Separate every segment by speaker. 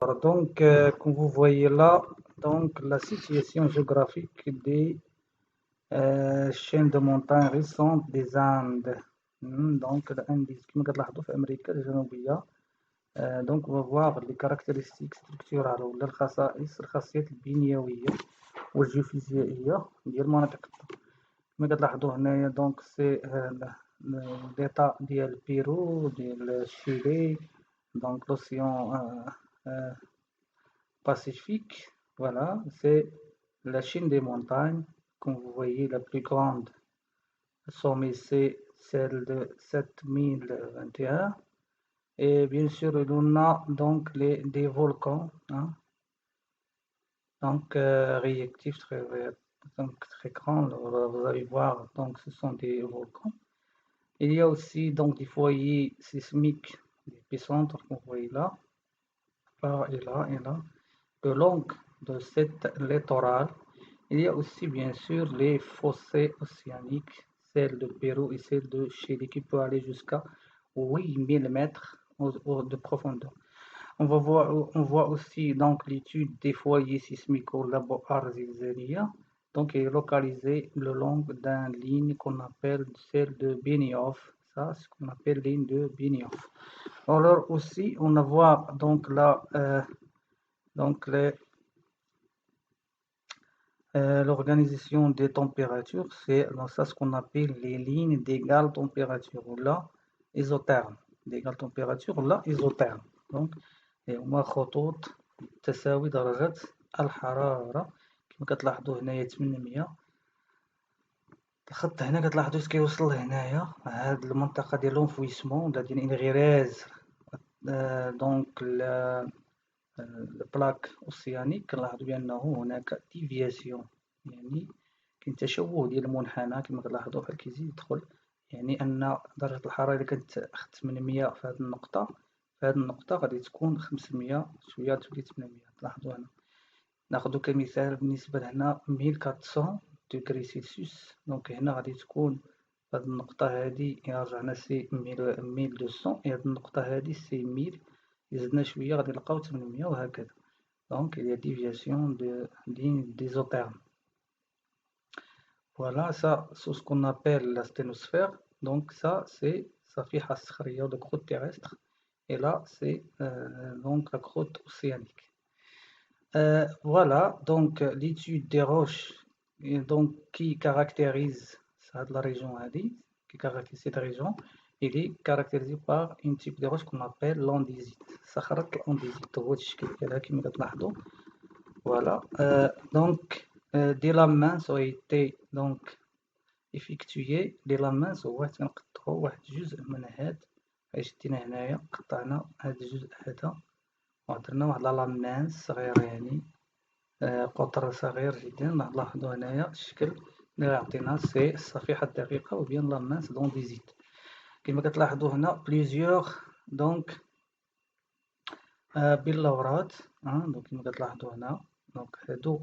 Speaker 1: Donc, comme vous voyez là, donc la situation géographique des chaînes de montagnes récentes des Andes. Donc, l'indice كما كتلاحظوا في أمريكا الجنوبية. Donc, on va voir les caractéristiques structurales ولا الخاصيات البنيوية والجيوفيزيائية ديال المناطق. كما كتلاحظوا هنايا donc سي l'état ديال بيرو ديال الشيلي donc l'océan Pacifique. Voilà, c'est la chaîne des montagnes. Comme vous voyez, la plus grande sommet, c'est celle de 7021. Et bien sûr, on a donc des volcans, hein, donc réactifs très grands. Vous allez voir, donc ce sont des volcans. Il y a aussi donc des foyers sismiques, des épicentres qu'on voit là, là et là et là. Le long de cette littoral, il y a aussi bien sûr les fossés océaniques, celle de Pérou et celle de Chili qui peut aller jusqu'à 8000 mètres de profondeur. On voit aussi donc l'étude des foyers sismiques au labo Arzilzeria. Donc, il est localisé le long d'une ligne qu'on appelle celle de Benioff. Ça, c'est ce qu'on appelle ligne de Benioff. Alors aussi, on voit donc là donc l'organisation des températures, c'est ça ce qu'on appelle les lignes d'égale température ou là isotherme d'égale température ou là isotherme. Donc هما خطوط تساوي درجة الحرارة كما كتلاحظوا هنايا 800. الخط هنا كتلاحظوا كيوصل لهنايا هاد المنطقة ديال لونفويسمون ولا ديال انغراز دونك البلاك اوسيانيك. كنلاحظوا بانه هناك ديفياسيون يعني كاين تشوه ديال المنحنى كما كتلاحظوا بحال كيزيد يدخل، يعني ان درجة الحرارة اللي كانت 800 في هذه النقطة غادي تكون 500 شوية تولي 800. تلاحظوا هنا ناخذ كمثال بالنسبة لهنا 1400 دوغري سيلسيوس. دونك هنا غادي تكون هذه النقطة هذه رجعنا سي 1200 هذه النقطة هذه سي 1000 زدنا شوية غادي نلقاو 800 وهكذا. Donc il y a déviation de lignes d'isotherme. Voilà, ça c'est ce qu'on appelle la sténosphère. Donc ça c'est صفيحة صخرية de croûte terrestre. Et là c'est donc la croûte océanique. Voilà, donc l'étude des roches donc, qui caractérise la région qui caractérise cette région, il est caractérisé par un type de roche qu'on appelle l'andésite. صخرة الأنديزيت هو الشكل ديالها كما كتلاحظوا. Voilà, donc des lames ont été donc effectuées. Les lames هو تنقطعوا واحد الجزء من هاد شدينا هنايا قطعنا هاد الجزء هذا ودرنا واحد لامانس صغير يعني قطر صغير جدا. نلاحظوا هنايا الشكل اللي عطينا سي الصفيحة الدقيقة وبين لامانس دونديزيت. كما كتلاحظوا هنا بليزيوغ دونك بيلورات دونك كما كتلاحظوا هنا دونك هادو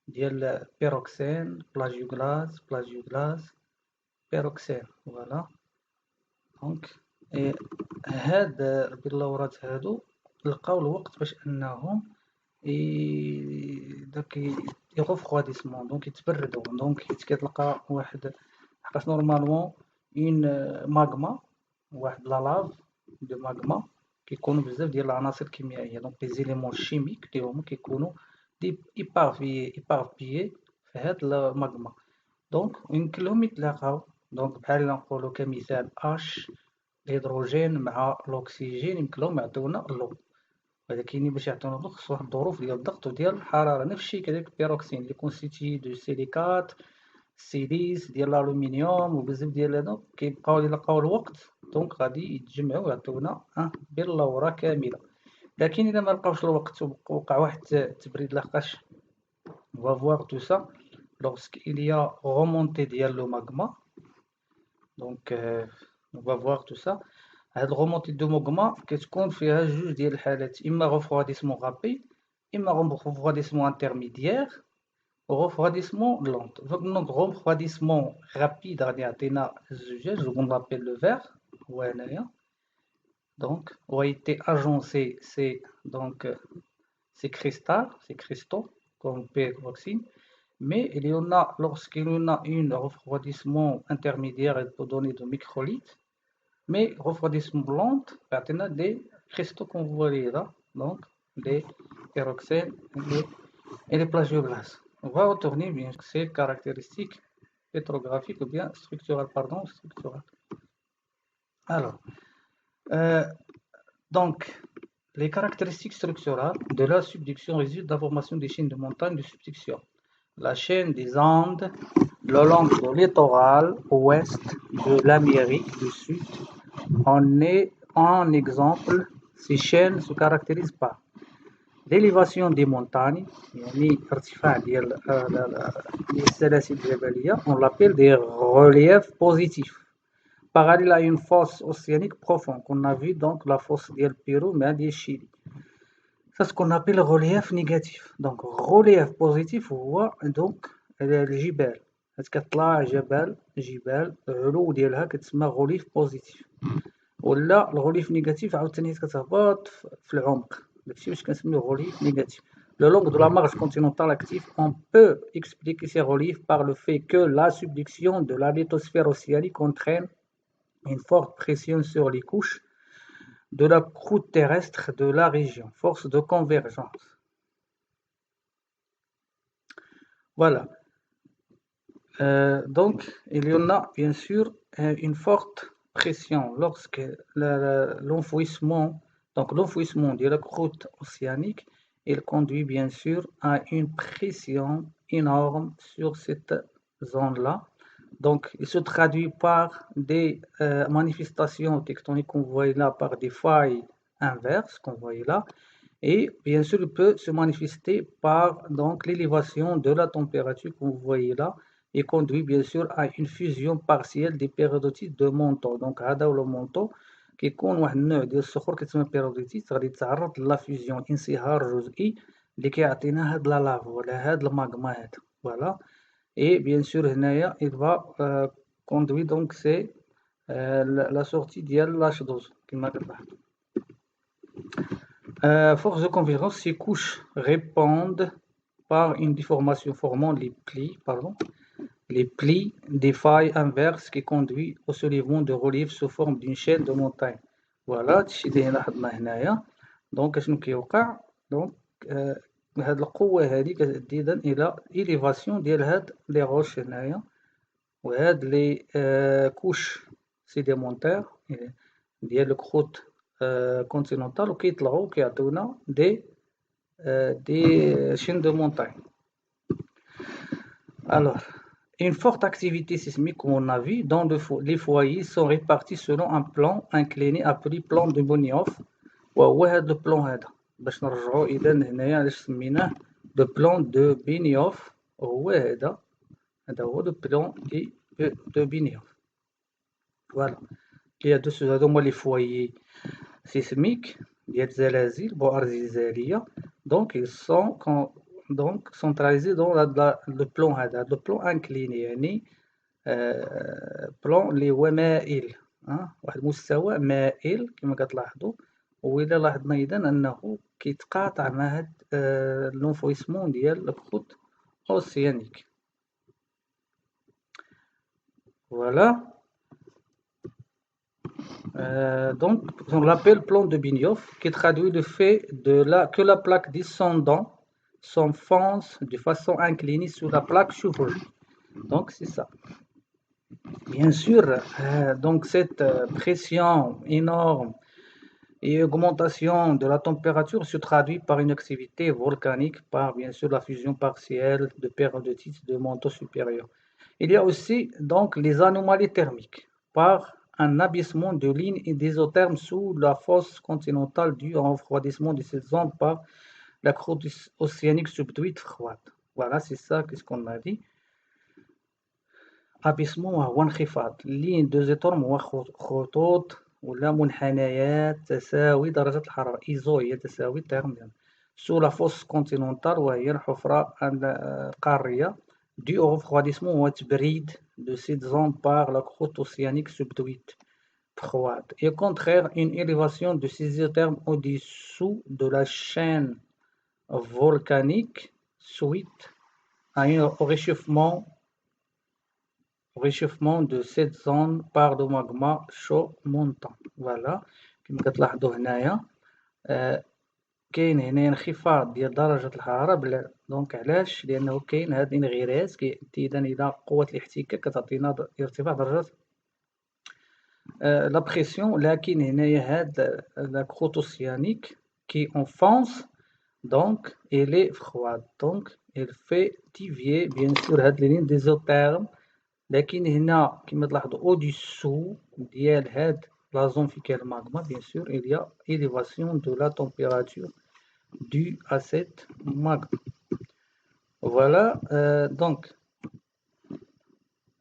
Speaker 1: ديال بيروكسين بلاجيوغلاز بيروكسين. فوالا دونك هاد البيلورات هادو لقاو الوقت باش انهم داك يغوفغواديسمون دونك يتبردوا. دونك حيت كتلقى واحد حقاش نورمالمون اون ماغما واحد لا لاف دو ماغما كيكونوا بزاف ديال العناصر الكيميائيه دونك لي زيليمون شيميك اللي هما كيكونوا دي ايباربيي في هاد الماغما. دونك يمكن لهم يتلاقاو دونك بحال نقولوا كمثال اش الهيدروجين مع الاكسجين يمكن لهم يعطيونا اللو، ولكن باش يعطيونا اللو خص واحد الظروف ديال الضغط وديال الحراره. نفس الشيء كذلك البيروكسين اللي كونستيتي دو سيليكات سيليس ديال الالومنيوم وبزاف ديال هادو كيبقاو يلقاو الوقت دونك غادي يتجمعوا ويعطيونا بلوره كامله. لكن الا ما لقاوش الوقت ووقع واحد التبريد لحقاش on va voir tout ça lorsqu'il y a remontée ديال لو ماغما. donc on va voir tout ça. هاد الغومونتي دو موغما كتكون فيها جوج ديال الحالات، اما غوفغواديسمون رابيد اما غوفغواديسمون انترميديير وغوفغواديسمون لونت. دونك غوفغواديسمون رابيد غادي يعطينا الزجاج جو لابيل لو فير هو هنايا. دونك و ايتي اجونسي سي دونك c'est cristal, c'est cristaux, comme pyroxine. Mais il y en a, lorsqu'il y en a un refroidissement intermédiaire, il peut donner de microlithes. Mais refroidissement lent, on a des cristaux qu'on voit là, donc les pyroxènes et les plagioglaces. On va retourner bien ces caractéristiques pétrographiques ou bien structurales, pardon, structurales. Alors, donc, les caractéristiques structurales de la subduction résultent de la formation des chaînes de montagnes de subduction. La chaîne des Andes, le long du littoral ouest de l'Amérique du Sud, en est un exemple. Ces chaînes se caractérisent par l'élévation des montagnes, on l'appelle des reliefs positifs, parallèle à une fosse océanique profonde, qu'on a vu donc la fosse du Pérou, mais du Chili. C'est ce qu'on appelle relief négatif. Donc, relief positif, on voit donc الجبال. كتطلع جبال العلو ديالها كتسمى relief positif. ولا الغوليف نيجاتيف عاوتاني كتهبط في العمق. داكشي باش كنسميو relief négatif. Le long de la marge continentale active, on peut expliquer ces reliefs par le fait que la subduction de la lithosphère océanique entraîne une forte pression sur les couches de la croûte terrestre de la région, force de convergence. Voilà. Donc, il y en a bien sûr une forte pression lorsque l'enfouissement de la croûte océanique, il conduit bien sûr à une pression énorme sur cette zone-là. Donc, il se traduit par des manifestations tectoniques qu'on voit là, par des failles inverses qu'on voit là, et bien sûr, il peut se manifester par donc l'élévation de la température qu'on voit là, et conduit bien sûr à une fusion partielle des périodicites de manteau. Donc, هذا هو المونطو كيكون واحد النوع ديال الصخور كتسمى بيروديتيت غادي يتعرض لا فيزيون انصهار جزئي اللي كيعطينا هاد لا لاف ولا هاد الماغما هذا فوالا. Et bien sûr, il va conduire donc c'est la sortie de l'H12 qui m'a force de convergence, ces couches répondent par une déformation formant les plis des failles inverses qui conduit au soulèvement de relief sous forme d'une chaîne de montagnes. Voilà, هادشي اللي لاحظنا هنايا. دونك اشنو كيوقع؟ دونك هاد القوة هادي كتأدي إذن إلى إليفاسيون ديال هاد لي غوش هنايا، وهاد لي كوش سيديمونتير ديال الكروت continentale وكيطلعوا كيعطيونا des chaînes de montagne. Alors, une forte activité sismique, comme on a vu, dans les foyers sont répartis selon un plan incliné appelé plan de Benioff. وهو هذا البلان هذا باش نرجعوا إذا هنايا علاش سميناه le plan de Benioff. هو هذا هو le plan de Benioff. Voilà. هادو هما لي فويي sismiques ديال الزلازل بؤر زلزالية. Donc ils sont donc centralisés dans le plan هذا le plan incliné يعني plan اللي هو مائل واحد المستوى مائل كما كتلاحظوا. وإلا لاحظنا إذا أنه كيتقاطع مع هاد l'enfouissement ديال الكروت océanique. Voilà. Donc, on l'appelle plan de Benioff, qui traduit le fait que la plaque descendant s'enfonce de façon inclinée sur la plaque chevauchée. Donc, c'est ça. Bien sûr, donc cette pression énorme et augmentation de la température se traduit par une activité volcanique, par bien sûr la fusion partielle de périodicites de manteaux supérieurs. Il y a aussi donc les anomalies thermiques, par un abaissement de lignes et d'isothermes sous la fosse continentale dû au refroidissement de cette zone par la croûte océanique subduite froide. Voilà, c'est ça qu'est-ce qu'on a dit. abaissement هو انخفاض لين دوزيتورم هو خطوط ولا منحنيات تساوي درجة الحرارة إيزو هي تساوي التيرم ديالنا سو لا فوس كونتينونتال وهي الحفرة القارية dû au refroidissement والتبريد de cette zone par la croûte océanique subduite froide et au contraire une élévation de ces isothermes au-dessous de la chaîne volcanique suite au réchauffement de cette zone par le magma chaud montant. Voilà, كما كتلاحظوا هنايا كاين هنا انخفاض ديال درجة الحرارة دونك علاش؟ لأنه كاين هاد الانغراس كيؤدي إذن إلى قوة الاحتكاك كتعطينا ارتفاع درجة لا بريسيون. لكن هنايا هاد لا croûte océanique qui enfonce donc elle est froide donc elle fait dévier bien sûr هاد les lignes d'isotherme. لكن هنا كما تلاحظوا au dessous ديال هاد la zone في كاين الماغما bien sûr il y a élévation de la température due à cette magma. Voilà, donc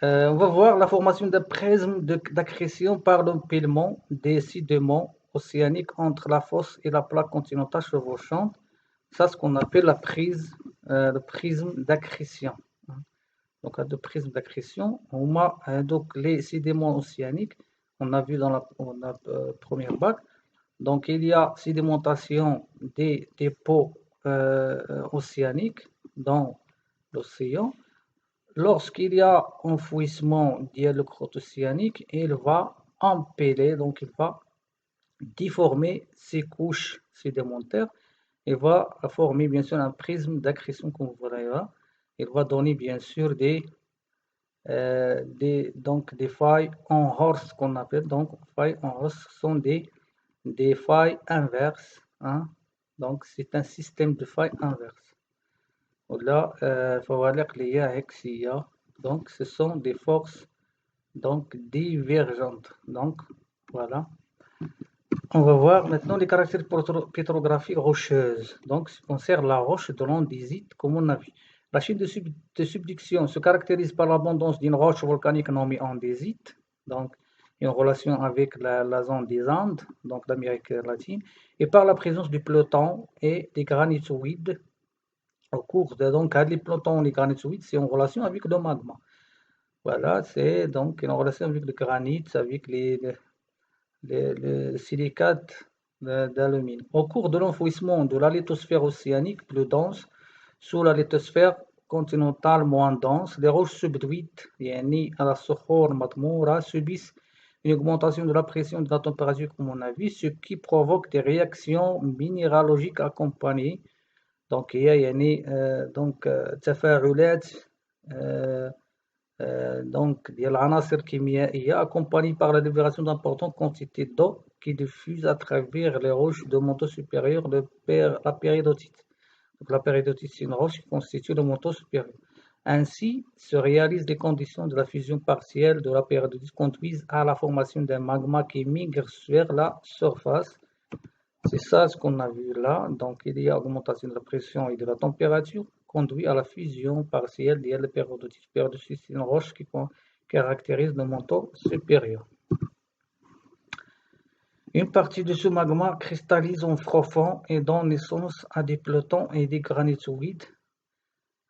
Speaker 1: on va voir la formation d'un prisme d'accrétion par l'empilement des sédiments océaniques entre la fosse et la plaque continentale chevauchante. Ça, ce qu'on appelle le prisme d'accrétion. Donc, le prisme d'accrétion, donc les sédiments océaniques, on a vu dans la première vague. Donc, il y a sédimentation des dépôts océaniques dans l'océan. Lorsqu'il y a enfouissement de la croûte océanique, il va empiler, donc il va déformer ces couches sédimentaires et va former bien sûr un prisme d'accrétion comme vous voyez là. Il va donner bien sûr des failles en horst qu'on appelle. Donc failles en horst sont des failles inverses. Hein? Donc c'est un système de failles inverses. Là, donc ce sont des forces donc divergentes. Donc voilà. On va voir maintenant les caractéristiques pétrographiques rocheuses. Donc, ce qui concerne la roche de l'andésite, comme on a vu. La chaîne de subduction se caractérise par l'abondance d'une roche volcanique nommée andésite, donc en relation avec la zone des Andes, donc d'Amérique latine, et par la présence du peloton et des granitoïdes. Au cours de donc les pelotons, les granitoïdes, c'est en relation avec le magma. Voilà, c'est donc en relation avec le granit, avec les silicates d'alumine. Au cours de l'enfouissement de la lithosphère océanique plus dense sous la lithosphère continentale moins dense, les roches subduites, à la Sokhor Matmoura, subissent une augmentation de la pression et de la température, comme on a vu, ce qui provoque des réactions minéralogiques accompagnées. Donc, il y a تفاعلات donc العناصر كيميائية accompagnée par la libération d'importantes quantités d'eau qui diffusent à travers les roches de manteau supérieur la péridotite. Donc, la péridotite, c'est une roche qui constitue le manteau supérieur. Ainsi se réalisent les conditions de la fusion partielle de la péridotite conduisent à la formation d'un magma qui migre vers la surface. C'est ça ce qu'on a vu là. Donc, il y a augmentation de la pression et de la température conduit à la fusion partielle de la péridotite. La péridotite, c'est une roche qui caractérise le manteau supérieur. Une partie de ce magma cristallise en profond et donne naissance à des pelotons et des granitoïdes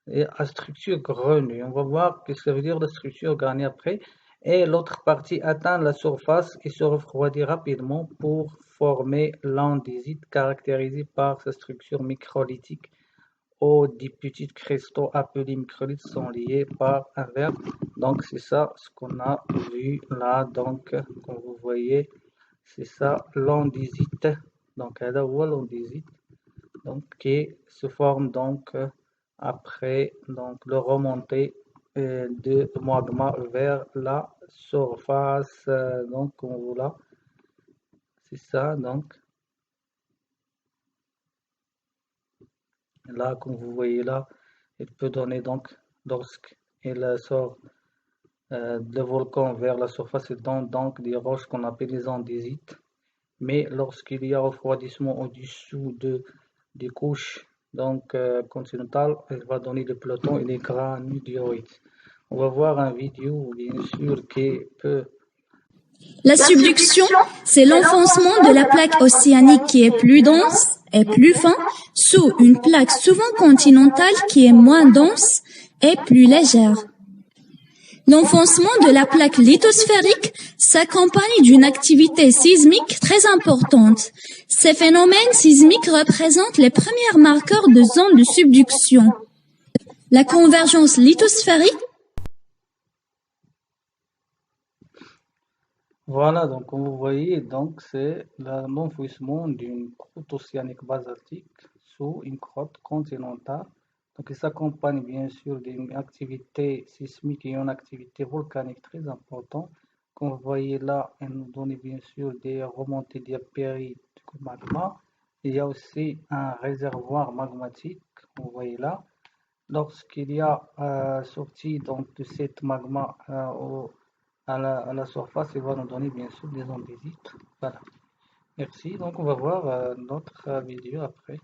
Speaker 1: et à structure grenue. On va voir ce que ça veut dire la structure grenue après. Et l'autre partie atteint la surface et se refroidit rapidement pour former l'andésite caractérisée par sa structure microlithique où des petits cristaux appelés microlithes sont liés par un verre. Donc c'est ça ce qu'on a vu là. Donc comme vous voyez, c'est ça l'andésite. Donc elle a l'andésite donc qui se forme donc après donc le remontée de magma vers la surface. Donc on voit là, c'est ça. Donc là, comme vous voyez là, il peut donner donc lorsqu'il sort le volcan vers la surface, il donne donc des roches qu'on appelle les andésites. Mais lorsqu'il y a refroidissement au-dessous des couches donc continentales, il va donner des pelotons et des granulioïdes. On va voir un vidéo bien sûr qui peut.
Speaker 2: La subduction, c'est l'enfoncement de la plaque océanique qui est plus dense et plus fin sous une plaque souvent continentale qui est moins dense et plus légère. L'enfoncement de la plaque lithosphérique s'accompagne d'une activité sismique très importante. Ces phénomènes sismiques représentent les premiers marqueurs de zones de subduction. La convergence lithosphérique.
Speaker 1: Voilà, donc comme vous voyez, donc c'est l'enfouissement d'une croûte océanique basaltique sous une croûte continentale. Donc il s'accompagne bien sûr d'une activité sismique et une activité volcanique très importante. Comme vous voyez là, elle nous donne bien sûr des remontées diapériques du magma. Il y a aussi un réservoir magmatique, vous voyez là. Lorsqu'il y a sorti donc de cette magma à la surface, il va nous donner bien sûr des andésites. Voilà. Merci. Donc on va voir notre vidéo après.